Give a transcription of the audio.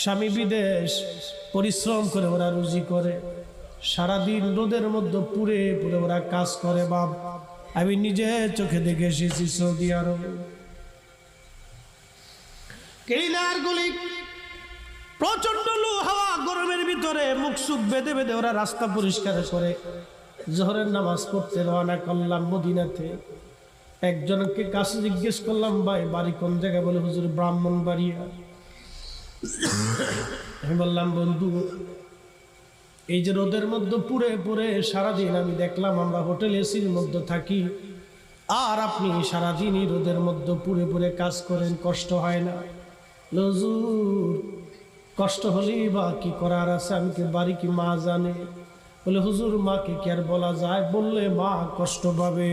স্বামী বিদেশ, পরিশ্রম করে ওরা রুজি করে, সারাদিন রোদের মধ্যে পুড়ে পুড়ে ওরা কাজ করে। বাপ, আমি নিজে চোখে দেখে এসেছি সৌদি আরব। ক্লিনারগুলি প্রচন্ড লু হাওয়া, গরমের ভিতরে মুখ সুখ বেঁধে বেঁধে ওরা রাস্তা পরিষ্কার করে। জোহরের নামাজ পড়তে রওনা করলাম মদিনাতে। একজনকে কাছে জিজ্ঞেস করলাম, ভাই বাড়ি কোন জায়গায়? বলে হুজুর ব্রাহ্মণবাড়িয়া। আমি বললাম, বন্ধু এই যে রোদের মধ্যে পুড়ে পুড়ে সারাদিন আমি দেখলাম আমরা হোটেল এসির মধ্যে থাকি, আর আপনি সারাদিনই রোদের মধ্যে পুড়ে পুড়ে কাজ করেন, কষ্ট হয় না? হুজুর কষ্ট হলেই বা কি করার আছে, আমি কি বাড়ি কি মা জানে? বলে হুজুর মাকে কি আর বলা যায়? বললে মা কষ্ট পাবে।